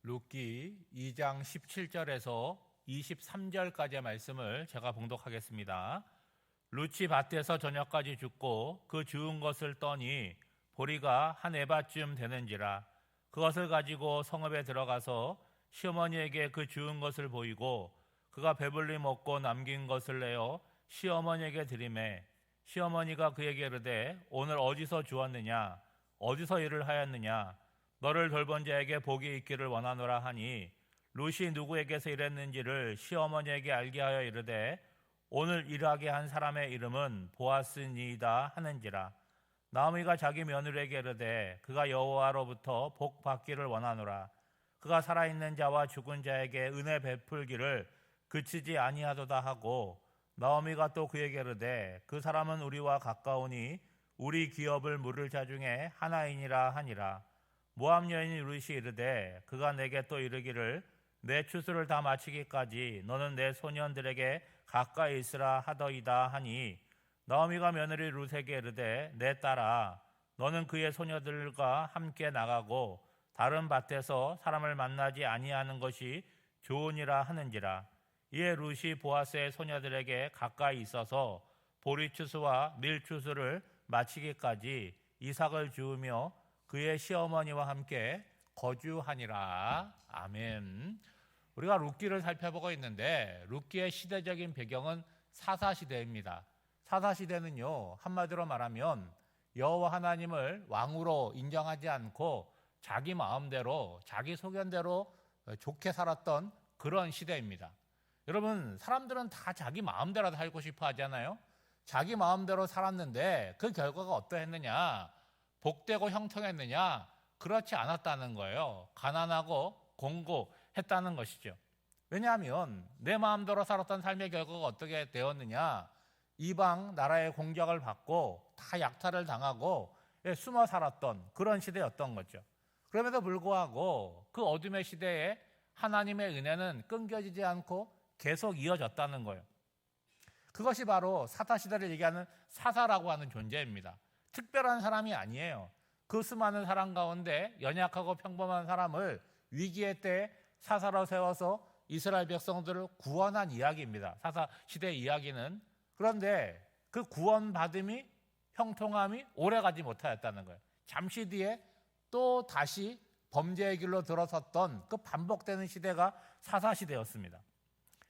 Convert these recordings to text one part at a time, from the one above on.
룻기 2장 17절에서 23절까지의 말씀을 제가 봉독하겠습니다. 룻이 밭에서 저녁까지 죽고 그 주운 것을 떠니 보리가 한 에바쯤 되는지라. 그것을 가지고 성읍에 들어가서 시어머니에게 그 주운 것을 보이고 그가 배불리 먹고 남긴 것을 내어 시어머니에게 드리매 시어머니가 그에게 이르되 오늘 어디서 주었느냐 어디서 일을 하였느냐 너를 돌본 자에게 복이 있기를 원하노라 하니 룻이 누구에게서 일했는지를 시어머니에게 알게 하여 이르되 오늘 일하게 한 사람의 이름은 보아스니이다 하는지라. 나오미가 자기 며느리에게 이르되 그가 여호와로부터 복 받기를 원하노라. 그가 살아있는 자와 죽은 자에게 은혜 베풀기를 그치지 아니하도다 하고 나오미가 또 그에게 이르되 그 사람은 우리와 가까우니 우리 기업을 물을 자 중에 하나이니라 하니라. 모압 여인이 룻이 이르되 그가 내게 또 이르기를 내 추수를 다 마치기까지 너는 내 소년들에게 가까이 있으라 하더이다 하니 나오미가 며느리 룻에게 이르되 내 딸아 너는 그의 소녀들과 함께 나가고 다른 밭에서 사람을 만나지 아니하는 것이 좋으니라 하는지라. 이에 룻이 보아스의 소녀들에게 가까이 있어서 보리 추수와 밀 추수를 마치기까지 이삭을 주우며 그의 시어머니와 함께 거주하니라. 아멘. 우리가 룻기를 살펴보고 있는데 룻기의 시대적인 배경은 사사시대입니다. 사사시대는요, 한마디로 말하면 여호와 하나님을 왕으로 인정하지 않고 자기 마음대로 자기 소견대로 좋게 살았던 그런 시대입니다. 여러분, 사람들은 다 자기 마음대로 살고 싶어 하잖아요. 자기 마음대로 살았는데 그 결과가 어떠했느냐? 복되고 형통했느냐? 그렇지 않았다는 거예요. 가난하고 공고했다는 것이죠. 왜냐하면 내 마음대로 살았던 삶의 결과가 어떻게 되었느냐? 이방 나라의 공격을 받고 다 약탈을 당하고 숨어 살았던 그런 시대였던 거죠. 그럼에도 불구하고 그 어둠의 시대에 하나님의 은혜는 끊겨지지 않고 계속 이어졌다는 거예요. 그것이 바로 사사시대를 얘기하는 사사라고 하는 존재입니다. 특별한 사람이 아니에요. 그 수많은 사람 가운데 연약하고 평범한 사람을 위기의 때에 사사로 세워서 이스라엘 백성들을 구원한 이야기입니다. 사사시대의 이야기는. 그런데 그 구원받음이 형통함이 오래가지 못하였다는 거예요. 잠시 뒤에 또 다시 범죄의 길로 들어섰던 그 반복되는 시대가 사사시대였습니다.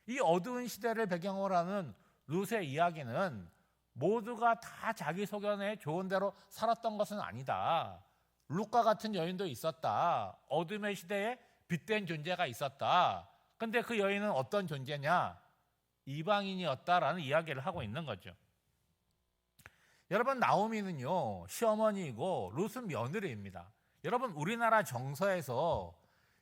이 어두운 시대를 배경으로 하는 룻의 이야기는 모두가 다 자기 소견에 좋은 대로 살았던 것은 아니다. 룻과 같은 여인도 있었다. 어둠의 시대에 빛된 존재가 있었다. 근데 그 여인은 어떤 존재냐? 이방인이었다라는 이야기를 하고 있는 거죠. 여러분, 나오미는요, 시어머니이고 룻은 며느리입니다. 여러분, 우리나라 정서에서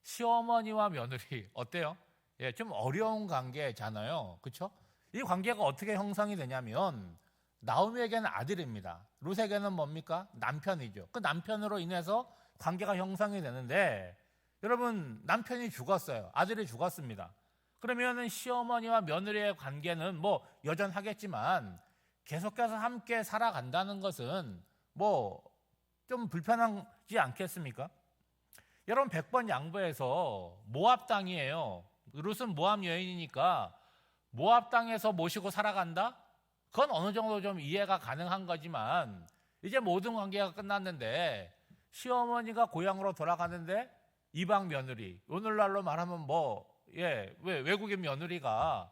시어머니와 며느리 어때요? 예, 좀 어려운 관계잖아요. 그렇죠? 이 관계가 어떻게 형성이 되냐면 나오미에게는 아들입니다. 룻에게는 뭡니까? 남편이죠. 그 남편으로 인해서 관계가 형성이 되는데 여러분, 남편이 죽었어요. 아들이 죽었습니다. 그러면 시어머니와 며느리의 관계는 뭐 여전하겠지만 계속해서 함께 살아간다는 것은 뭐 좀 불편하지 않겠습니까? 여러분, 100번 양보해서 모압 땅이에요. 룻은 모압 여인이니까 모압 땅에서 모시고 살아간다? 그건 어느 정도 좀 이해가 가능한 거지만 이제 모든 관계가 끝났는데 시어머니가 고향으로 돌아가는데 이방 며느리, 오늘날로 말하면 외국인 며느리가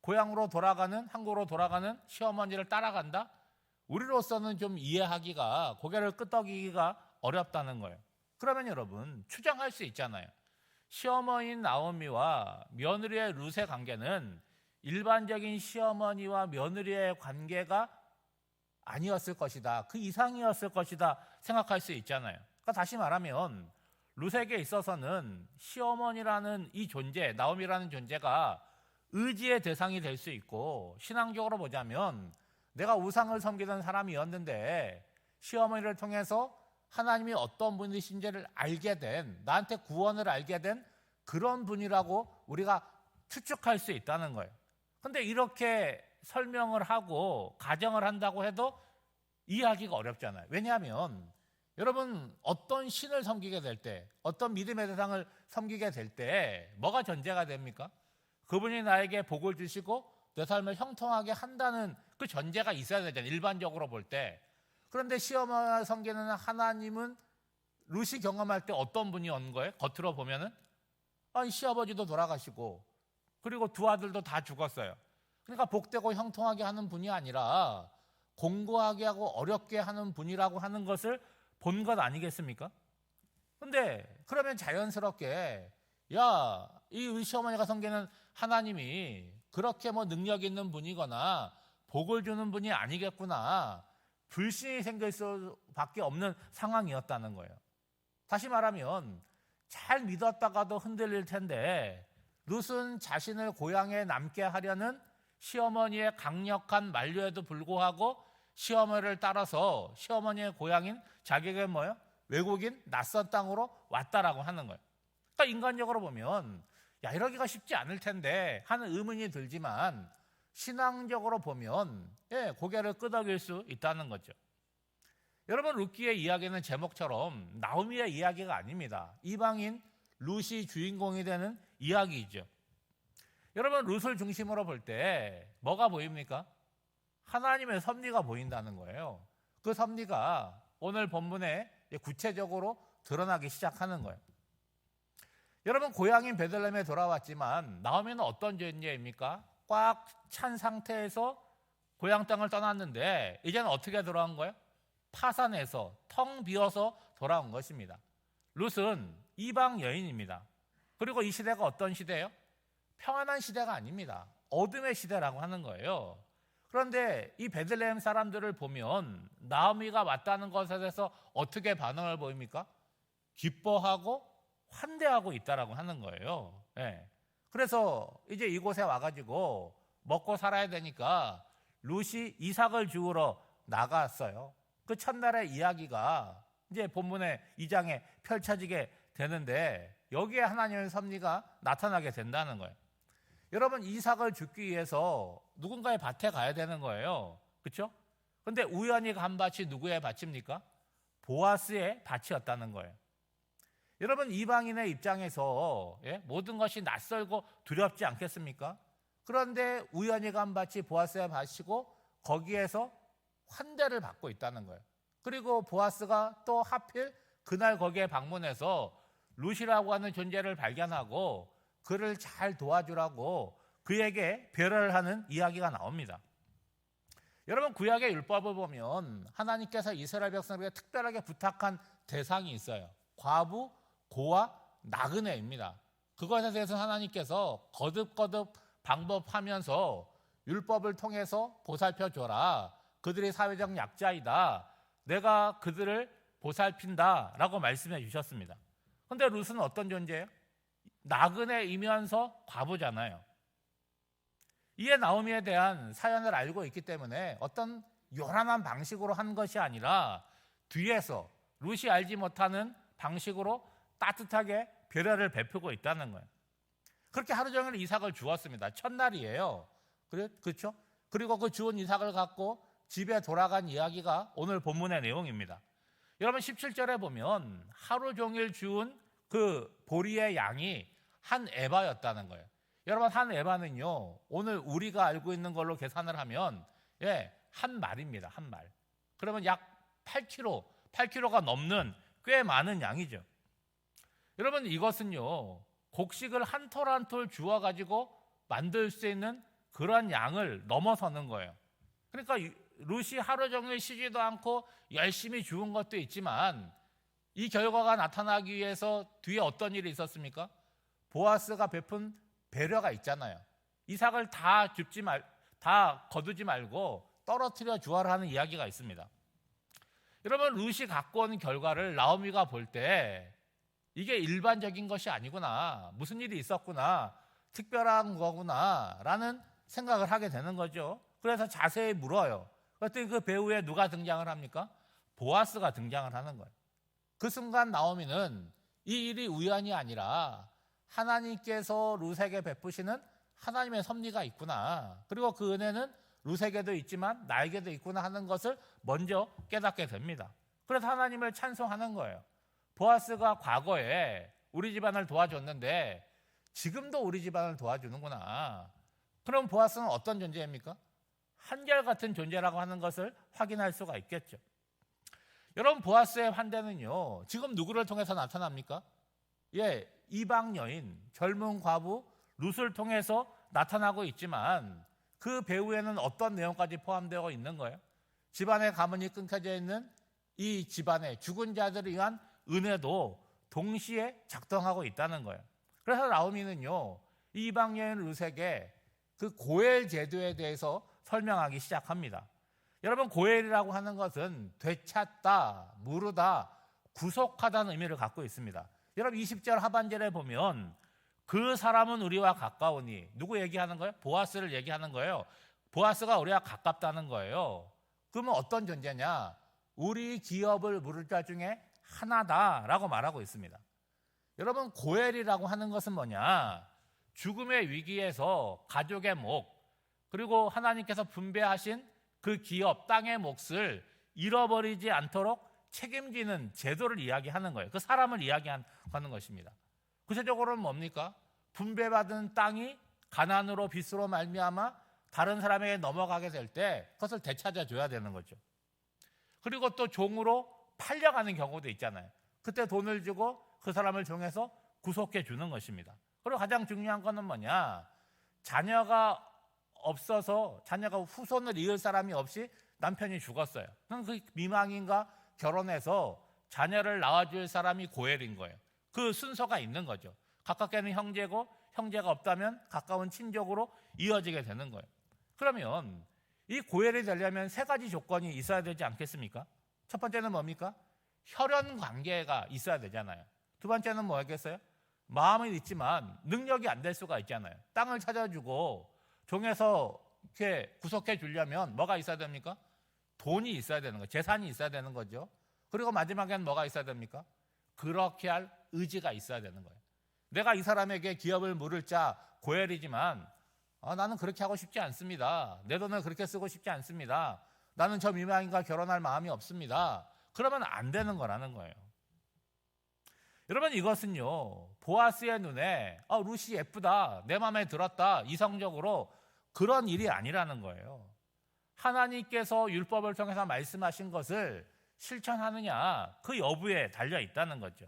고향으로 돌아가는, 한국으로 돌아가는 시어머니를 따라간다? 우리로서는 좀 이해하기가, 고개를 끄덕이기가 어렵다는 거예요. 그러면 여러분, 추정할 수 있잖아요. 시어머니인 나오미와 며느리의 룻의 관계는 일반적인 시어머니와 며느리의 관계가 아니었을 것이다. 그 이상이었을 것이다 생각할 수 있잖아요. 그러니까 다시 말하면 룻에게 있어서는 시어머니라는 이 존재, 나오미라는 존재가 의지의 대상이 될 수 있고, 신앙적으로 보자면 내가 우상을 섬기던 사람이었는데 시어머니를 통해서 하나님이 어떤 분이신지를 알게 된, 나한테 구원을 알게 된 그런 분이라고 우리가 추측할 수 있다는 거예요. 근데 이렇게 설명을 하고 가정을 한다고 해도 이해하기가 어렵잖아요. 왜냐하면 여러분, 어떤 신을 섬기게 될 때, 어떤 믿음의 대상을 섬기게 될 때 뭐가 전제가 됩니까? 그분이 나에게 복을 주시고 내 삶을 형통하게 한다는 그 전제가 있어야 되잖아요, 일반적으로 볼 때. 그런데 시어머니를 섬기는 하나님은 룻이 경험할 때 어떤 분이 온 거예요? 겉으로 보면은 시아버지도 돌아가시고 그리고 두 아들도 다 죽었어요. 그러니까 복되고 형통하게 하는 분이 아니라 공고하게 하고 어렵게 하는 분이라고 하는 것을 본 것 아니겠습니까? 근데 그러면 자연스럽게 이 시어머니가 섬기는 하나님이 그렇게 능력 있는 분이거나 복을 주는 분이 아니겠구나, 불신이 생길 수밖에 없는 상황이었다는 거예요. 다시 말하면 잘 믿었다가도 흔들릴 텐데 룻은 자신을 고향에 남게 하려는 시어머니의 강력한 만류에도 불구하고 시어머니를 따라서 시어머니의 고향인 자기에게 외국인 낯선 땅으로 왔다라고 하는 거예요. 그러니까 인간적으로 보면 이러기가 쉽지 않을 텐데 하는 의문이 들지만 신앙적으로 보면 고개를 끄덕일 수 있다는 거죠. 여러분, 룻기의 이야기는 제목처럼 나오미의 이야기가 아닙니다. 이방인 룻이 주인공이 되는 이야기이죠. 여러분, 룻을 중심으로 볼 때 뭐가 보입니까? 하나님의 섭리가 보인다는 거예요. 그 섭리가 오늘 본문에 구체적으로 드러나기 시작하는 거예요. 여러분, 고향인 베들레헴에 돌아왔지만 나오미는 어떤 존재입니까? 꽉 찬 상태에서 고향 땅을 떠났는데 이제는 어떻게 돌아온 거예요? 파산해서 텅 비어서 돌아온 것입니다. 룻은 이방 여인입니다. 그리고 이 시대가 어떤 시대예요? 평안한 시대가 아닙니다. 어둠의 시대라고 하는 거예요. 그런데 이 베들레헴 사람들을 보면 나오미가 왔다는 것에 대해서 어떻게 반응을 보입니까? 기뻐하고 환대하고 있다라고 하는 거예요. 그래서 이제 이곳에 와가지고 먹고 살아야 되니까 룻이 이삭을 주우러 나갔어요. 그 첫날의 이야기가 이제 본문의 2장에 펼쳐지게 되는데 여기에 하나님의 섭리가 나타나게 된다는 거예요. 여러분, 이삭을 줍기 위해서 누군가의 밭에 가야 되는 거예요. 그렇죠? 그런데 우연히 간 밭이 누구의 밭입니까? 보아스의 밭이었다는 거예요. 여러분, 이방인의 입장에서 모든 것이 낯설고 두렵지 않겠습니까? 그런데 우연히 간 밭이 보아스의 밭이고 거기에서 환대를 받고 있다는 거예요. 그리고 보아스가 또 하필 그날 거기에 방문해서 룻이라고 하는 존재를 발견하고 그를 잘 도와주라고 그에게 배려를 하는 이야기가 나옵니다. 여러분, 구약의 율법을 보면 하나님께서 이스라엘 백성에게 특별하게 부탁한 대상이 있어요. 과부, 고아, 나그네입니다. 그것에 대해서 하나님께서 거듭거듭 방법하면서 율법을 통해서 보살펴줘라. 그들이 사회적 약자이다. 내가 그들을 보살핀다 라고 말씀해 주셨습니다. 그런데 룻은 어떤 존재예요? 나그네이면서 과부잖아요. 이에 나오미에 대한 사연을 알고 있기 때문에 어떤 요란한 방식으로 한 것이 아니라 뒤에서 룻이 알지 못하는 방식으로 따뜻하게 배려를 베푸고 있다는 거예요. 그렇게 하루 종일 이삭을 주었습니다. 첫날이에요. 그렇죠? 그리고 그 주운 이삭을 갖고 집에 돌아간 이야기가 오늘 본문의 내용입니다. 여러분, 17절에 보면 하루 종일 주운 그 보리의 양이 한 에바였다는 거예요. 여러분, 한 에바는요, 오늘 우리가 알고 있는 걸로 계산을 하면 한 말입니다. 한 말. 그러면 약 8kg가 넘는 꽤 많은 양이죠. 여러분, 이것은요, 곡식을 한 톨 한 톨 주워가지고 만들 수 있는 그런 양을 넘어서는 거예요. 그러니까 룻이 하루 종일 쉬지도 않고 열심히 주운 것도 있지만 이 결과가 나타나기 위해서 뒤에 어떤 일이 있었습니까? 보아스가 베푼 배려가 있잖아요. 이삭을 다 거두지 말고 떨어뜨려 주어라 하는 이야기가 있습니다. 여러분, 룻이 갖고 온 결과를 나오미가 볼 때 이게 일반적인 것이 아니구나, 무슨 일이 있었구나, 특별한 거구나 라는 생각을 하게 되는 거죠. 그래서 자세히 물어요. 그랬더니 그 배후에 누가 등장을 합니까? 보아스가 등장을 하는 거예요. 그 순간 나오미는 이 일이 우연이 아니라 하나님께서 룻에게 베푸시는 하나님의 섭리가 있구나, 그리고 그 은혜는 룻에게도 있지만 나에게도 있구나 하는 것을 먼저 깨닫게 됩니다. 그래서 하나님을 찬송하는 거예요. 보아스가 과거에 우리 집안을 도와줬는데 지금도 우리 집안을 도와주는구나. 그럼 보아스는 어떤 존재입니까? 한결같은 존재라고 하는 것을 확인할 수가 있겠죠. 여러분, 보아스의 환대는요, 지금 누구를 통해서 나타납니까? 이방 여인, 젊은 과부 룻을 통해서 나타나고 있지만 그 배후에는 어떤 내용까지 포함되어 있는 거예요? 집안의 가문이 끊겨져 있는 이 집안의 죽은 자들을 위한 은혜도 동시에 작동하고 있다는 거예요. 그래서 나오미는요, 이방 여인 룻에게 그 고엘 제도에 대해서 설명하기 시작합니다. 여러분, 고엘이라고 하는 것은 되찾다, 무르다, 구속하다는 의미를 갖고 있습니다. 여러분, 20절 하반절에 보면 그 사람은 우리와 가까우니, 누구 얘기하는 거예요? 보아스를 얘기하는 거예요. 보아스가 우리와 가깝다는 거예요. 그러면 어떤 존재냐? 우리 기업을 물을 자 중에 하나다라고 말하고 있습니다. 여러분, 고엘이라고 하는 것은 뭐냐? 죽음의 위기에서 가족의 목, 그리고 하나님께서 분배하신 그 기업, 땅의 몫을 잃어버리지 않도록 책임지는 제도를 이야기하는 거예요. 그 사람을 이야기하는 것입니다. 구체적으로는 뭡니까? 분배받은 땅이 가난으로 빚으로 말미암아 다른 사람에게 넘어가게 될 때 그것을 되찾아 줘야 되는 거죠. 그리고 또 종으로 팔려가는 경우도 있잖아요. 그때 돈을 주고 그 사람을 종해서 구속해 주는 것입니다. 그리고 가장 중요한 거는 뭐냐? 자녀가 없어서, 자녀가 후손을 이을 사람이 없이 남편이 죽었어요. 그럼 그 미망인과 결혼해서 자녀를 낳아줄 사람이 고엘인 거예요. 그 순서가 있는 거죠. 가깝게는 형제고, 형제가 없다면 가까운 친족으로 이어지게 되는 거예요. 그러면 이 고엘이 되려면 세 가지 조건이 있어야 되지 않겠습니까? 첫 번째는 뭡니까? 혈연 관계가 있어야 되잖아요. 두 번째는 뭐겠어요? 마음은 있지만 능력이 안 될 수가 있잖아요. 땅을 찾아주고 종에서 이렇게 구속해 주려면 뭐가 있어야 됩니까? 돈이 있어야 되는 거예요. 재산이 있어야 되는 거죠. 그리고 마지막에는 뭐가 있어야 됩니까? 그렇게 할 의지가 있어야 되는 거예요. 내가 이 사람에게 기업을 물을 자 고엘이지만 나는 그렇게 하고 싶지 않습니다. 내 돈을 그렇게 쓰고 싶지 않습니다. 나는 저 미망인과 결혼할 마음이 없습니다. 그러면 안 되는 거라는 거예요. 여러분, 이것은요, 보아스의 눈에 룻이 예쁘다, 내 마음에 들었다, 이성적으로 그런 일이 아니라는 거예요. 하나님께서 율법을 통해서 말씀하신 것을 실천하느냐, 그 여부에 달려 있다는 거죠.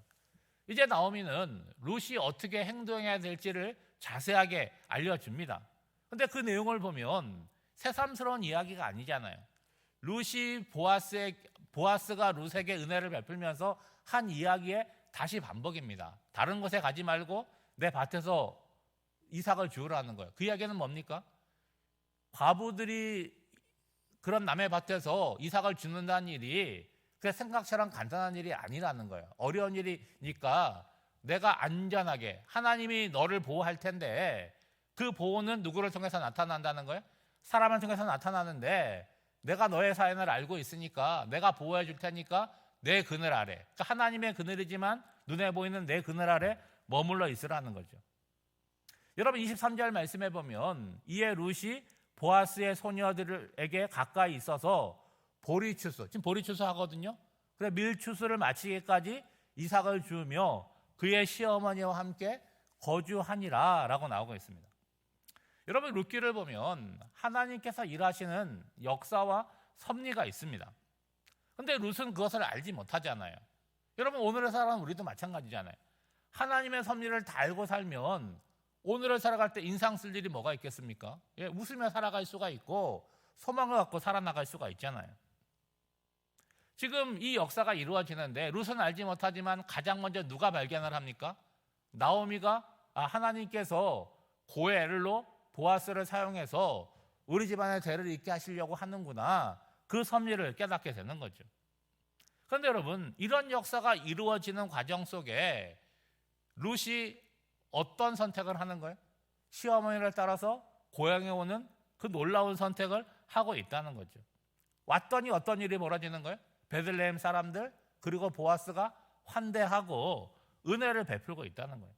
이제 나오미는 룻이 어떻게 행동해야 될지를 자세하게 알려줍니다. 그런데 그 내용을 보면 새삼스러운 이야기가 아니잖아요. 보아스가 룻에게 은혜를 베풀면서 한 이야기의 다시 반복입니다. 다른 곳에 가지 말고 내 밭에서 이삭을 주우라는 거예요. 그 이야기는 뭡니까? 과부들이 그런 남의 밭에서 이삭을 주는다는 일이 그 생각처럼 간단한 일이 아니라는 거예요. 어려운 일이니까 내가 안전하게, 하나님이 너를 보호할 텐데 그 보호는 누구를 통해서 나타난다는 거예요? 사람을 통해서 나타나는데 내가 너의 사연을 알고 있으니까 내가 보호해 줄 테니까 내 그늘 아래, 그러니까 하나님의 그늘이지만 눈에 보이는 내 그늘 아래 머물러 있으라는 거죠. 여러분, 23절 말씀해 보면 이에 룻이 보아스의 소녀들에게 가까이 있어서 보리추수, 지금 보리추수 하거든요. 그래 밀추수를 마치기까지 이삭을 주며 그의 시어머니와 함께 거주하니라 라고 나오고 있습니다. 여러분, 룻기를 보면 하나님께서 일하시는 역사와 섭리가 있습니다. 근데 룻은 그것을 알지 못하잖아요. 여러분, 오늘을 살아가는 우리도 마찬가지잖아요. 하나님의 섭리를 다 알고 살면 오늘을 살아갈 때 인상 쓸 일이 뭐가 있겠습니까? 웃으며 살아갈 수가 있고 소망을 갖고 살아나갈 수가 있잖아요. 지금 이 역사가 이루어지는데 룻은 알지 못하지만 가장 먼저 누가 발견을 합니까? 나오미가 하나님께서 고엘로 보아스를 사용해서 우리 집안의 대를 잇게 하시려고 하는구나, 그 섭리를 깨닫게 되는 거죠. 그런데 여러분, 이런 역사가 이루어지는 과정 속에 룻이 어떤 선택을 하는 거예요? 시어머니를 따라서 고향에 오는 그 놀라운 선택을 하고 있다는 거죠. 왔더니 어떤 일이 벌어지는 거예요? 베들레헴 사람들 그리고 보아스가 환대하고 은혜를 베풀고 있다는 거예요.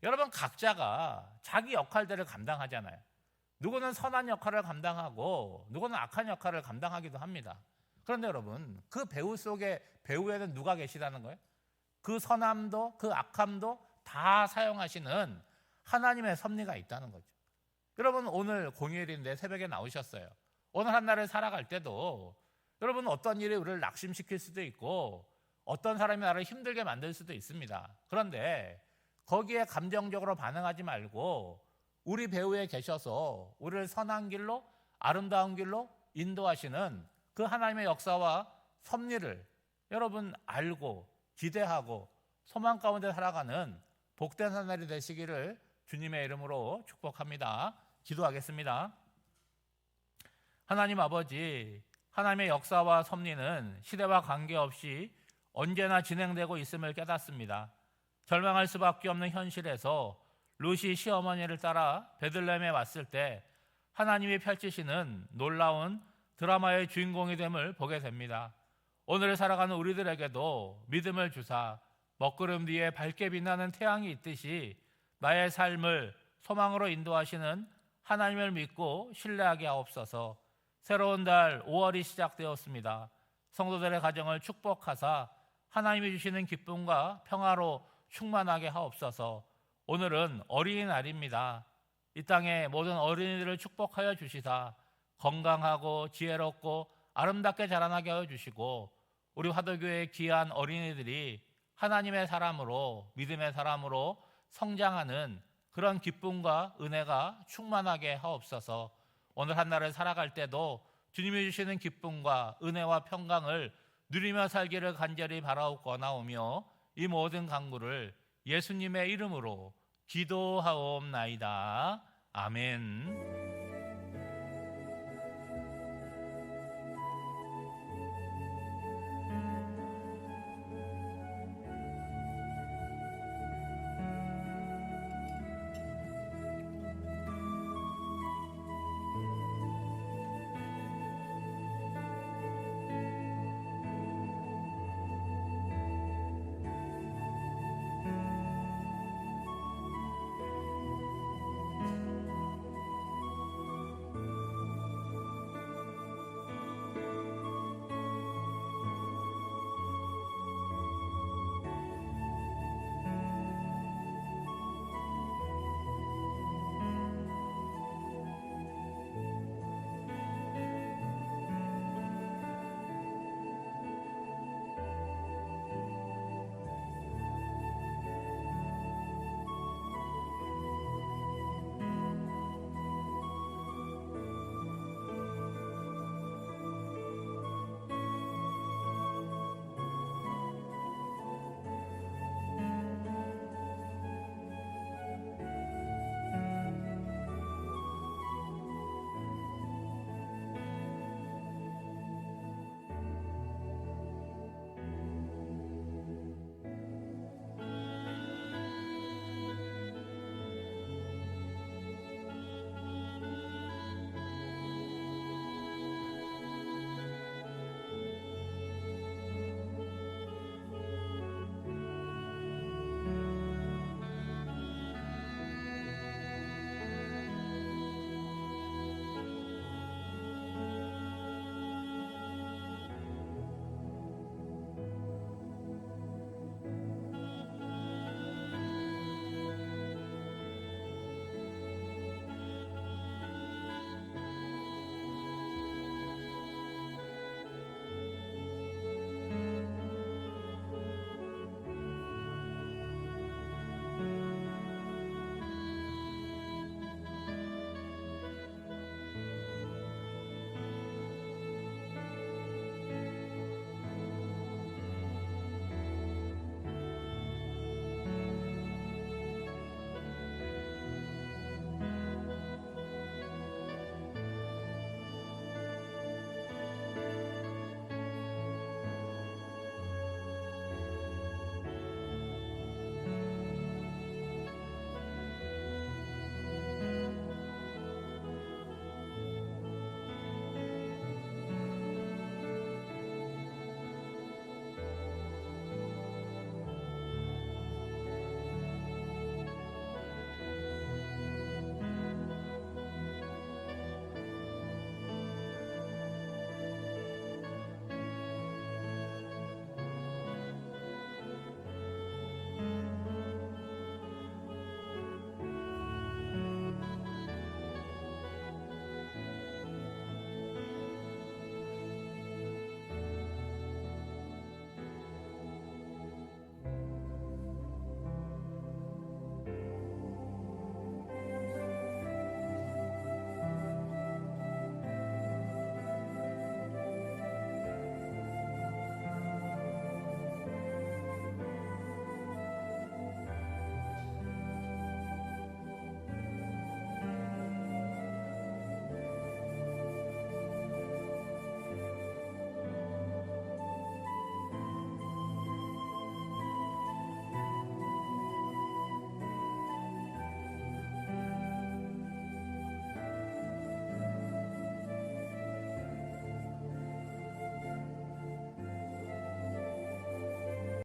여러분, 각자가 자기 역할들을 감당하잖아요. 누구는 선한 역할을 감당하고 누구는 악한 역할을 감당하기도 합니다. 그런데 여러분, 그 배우 속에 배우에는 누가 계시다는 거예요? 그 선함도 그 악함도 다 사용하시는 하나님의 섭리가 있다는 거죠. 여러분, 오늘 공휴일인데 새벽에 나오셨어요. 오늘 한 날을 살아갈 때도 여러분, 어떤 일이 우리를 낙심시킬 수도 있고 어떤 사람이 나를 힘들게 만들 수도 있습니다. 그런데 거기에 감정적으로 반응하지 말고 우리 배후에 계셔서 우리를 선한 길로, 아름다운 길로 인도하시는 그 하나님의 역사와 섭리를 여러분 알고 기대하고 소망 가운데 살아가는 복된 한 날이 되시기를 주님의 이름으로 축복합니다. 기도하겠습니다. 하나님 아버지, 하나님의 역사와 섭리는 시대와 관계없이 언제나 진행되고 있음을 깨닫습니다. 절망할 수밖에 없는 현실에서 룻이 시어머니를 따라 베들레헴에 왔을 때 하나님이 펼치시는 놀라운 드라마의 주인공이 됨을 보게 됩니다. 오늘을 살아가는 우리들에게도 믿음을 주사 먹구름 뒤에 밝게 빛나는 태양이 있듯이 나의 삶을 소망으로 인도하시는 하나님을 믿고 신뢰하게 하옵소서. 새로운 달 5월이 시작되었습니다. 성도들의 가정을 축복하사 하나님이 주시는 기쁨과 평화로 충만하게 하옵소서. 오늘은 어린이날입니다. 이 땅의 모든 어린이들을 축복하여 주시사 건강하고 지혜롭고 아름답게 자라나게 하여 주시고 우리 화도교회의 귀한 어린이들이 하나님의 사람으로, 믿음의 사람으로 성장하는 그런 기쁨과 은혜가 충만하게 하옵소서. 오늘 한 날을 살아갈 때도 주님이 주시는 기쁨과 은혜와 평강을 누리며 살기를 간절히 바라옵고나오며 이 모든 간구를 예수님의 이름으로 기도하옵나이다. 아멘.